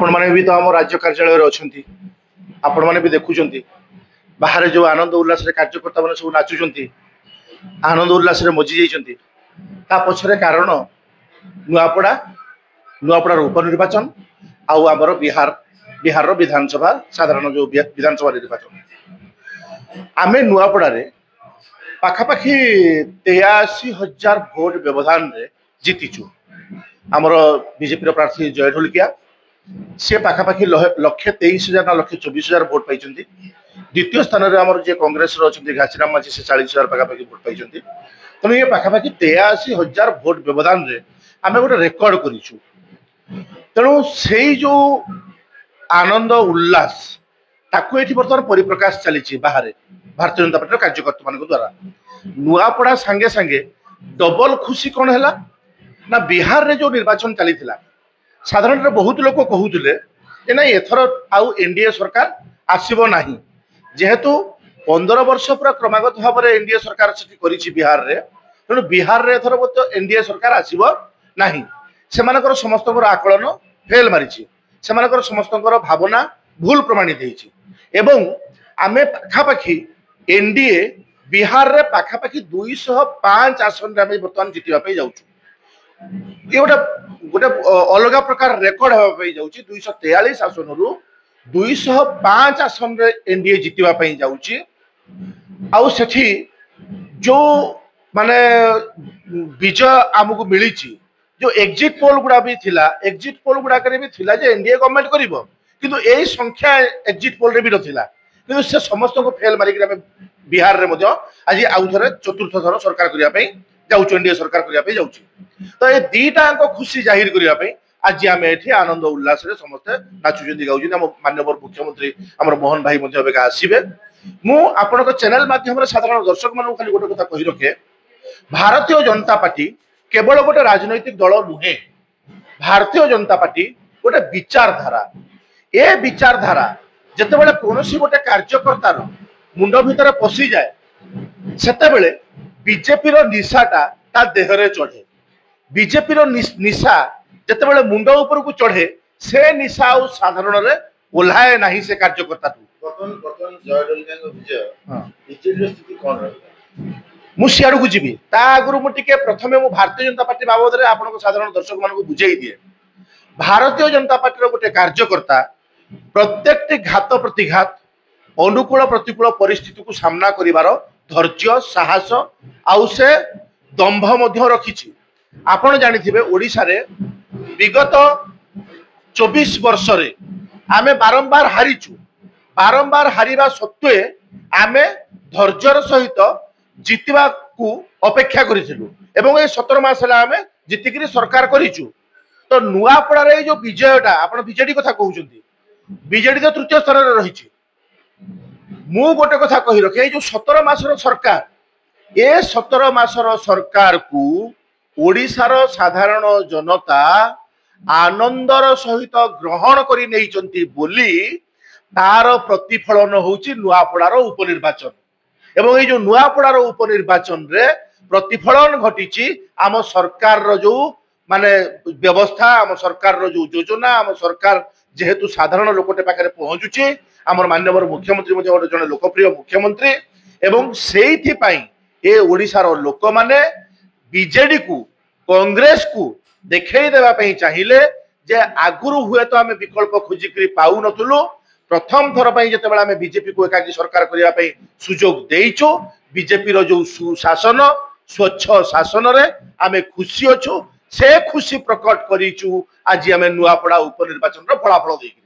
आपण माने भी तो आम राज्य कार्यालय रे अछंती आपण माने भी देखुचंती बाहर जो आनंद उल्लास रे कार्यकर्ता माने सब नाचुचंती आनंद उल्लास रे मजी जाइचंती ता पछरे कारण नुआपड़ा नुआपड़ा उपनिर्वाचन आउ आमर बिहार रो विधानसभा साधारण जो विधानसभा निर्वाचन आमे नुआपड़ा रे पाखापाखि 83,000 भोट व्यवधान रे जीतिचु आमर बीजेपी प्रार्थी जय ढोलकिया से पाखापाखि 1,23,000 ना 1,24,000 भोट पाई द्वितीय स्थान में आमर जे कांग्रेस घासीराम माझी से 40,000 पाखापाखि भोट पाई तेणु ये पाखापाखि 83,000 भोट व्यवधान रे आमे गोटे रेकर्ड करिछु तेणु से जो आनंद उल्लास ताकू एठी बर्तमान परिप्रकाश चली बाहर भारतीय जनता पार्टी कार्यकर्ता मान द्वारा नुआपड़ा सांगे सांगे डबल खुशी कौन है ना बिहार रे जो निर्वाचन चली साधारण बहुत लोग कहते ना एथर आउ एनडीए सरकार आसीबो नाही जेहेतु 15 वर्ष पूरा क्रमागत भाव में एनडीए सरकार बिहार रे तेणु बिहार रे एथर एनडीए सरकार आसीबो नाही सेमानकर समस्त आकलन फेल मारी सेमानकर समस्त भावना भूल प्रमाणित होईछि एवं आमे पाखापाखि एनडीए बिहार रे पाखापाखि 205 आसन रे बर्तमान जितिबा पे जाउछु ये गोटे अलग प्रकार रेकर्ड होगा जाउछि 243 आसन रु 205 आसन रे एनडीए जितिबा पे जाउछि आउ सेठी जो माने विजय आमको मिली जो एग्जिट पोल गुड़ा भी थिला एग्जिट पोल गुड़ा करे भी थिला जे एनडीए गवर्नमेंट करिवो किंतु एई संख्या एग्जिट पोल रे भी नथिला किंतु से समस्त को फेल मारी के बिहार रे मध्य आज आउ थरे चतुर्थ थर सरकार करिया पे जाउछु एनडीए सरकार करिया पे जाउछु तो ए दीटा को खुशी जाहिर करिया पे आज आमे एठी आनंद उल्लास रे समस्त नाचुजंदी गाउजंदी हम माननीय मुख्यमंत्री हमर मोहन भाई मध्य बेगा आसीबे मु आपन को चैनल माध्यम रे साधारण दर्शक मानु खाली गोटे कथा कहि रखे भारतीय जनता पार्टी केवल गोटे राजनैतिक दल नुहे भारतीय जनता पार्टी गोटे विचारधारा ए विचारधारा जते बेले कोनोसी गोटे कार्यकर्तार मुंड भितर पसी जाए सेते बेले बीजेपी रो निशाटा ता देह रे चढ़े बीजेपी रो निशा जते बेले मुंड ऊपर को चढ़े से निशा आ साधारण रे ओल्हाए नाही से कार्यकर्ता बर्तमान जय ढोलकिया को विजय बीजेपी रो स्थिति कोन रहबा मु सियाड़ को जीवी ता आगु मुझे प्रथम मु भारतीय जनता पार्टी बाबद में आपन साधारण दर्शक मान बुझे दिए भारतीय जनता पार्टी गोटे कार्यकर्ता प्रत्येक घात प्रतिघात अनुकूल प्रतिकूल परिस्थिति को सामना करिवार धैर्य साहस आउ से दंभ मध्य रखिछि आपण जानिथिबे ओडिसा रे विगत 24 वर्ष रे आमे बारंबार हारिछु बारंबार हारिबा सत्वे आमे धैर्यर सहित जितवा को अपेक्षा करिथिलु एवं ए 17 मास हला हमें जितिकरी सरकार करिछु तो नुआपड़ा रे जो विजयटा आपण बीजेडी कथा कहउचंती बीजेडी तो तृतीय स्तर रे रहिछि मु गोटे कथा कहि रखे जो 17 मास रो सरकार ए 17 मास रो सरकार को ओडिसा रो साधारण जनता आनंदर सहित ग्रहण करि नैचंती बोली तार प्रतिफलन होउछि नुआपड़ा रो उपनिर्वाचन एवं ये जो नुआपड़ार उपनिर्वाचन रे प्रतिफलन घटी आम सरकार रो जो माने व्यवस्था आम सरकार रो जो योजना आम सरकार जेहेतु साधारण लोकटे पाखे पहुंचुची आम माननीय मुख्यमंत्री गोटे जन लोकप्रिय मुख्यमंत्री एवं सेइथि पई ए ओडिसा रो लोक माने बीजेडी को कांग्रेस को देखै देबा पई चाहिए जे आगुरु हुए तो आमे विकल्प खोजिकरी पाउ नथुलु प्रथम थर पर जिते आम बीजेपी को एकाकी सरकार करने सुजोग देइछु बीजेपी रो जो सुशासन स्वच्छ शासन रे आमे खुशी अच्छु से खुशी प्रकट करिछु आज आमे नुआपड़ा उपनिर्वाचन रो फलाफल देइकरी।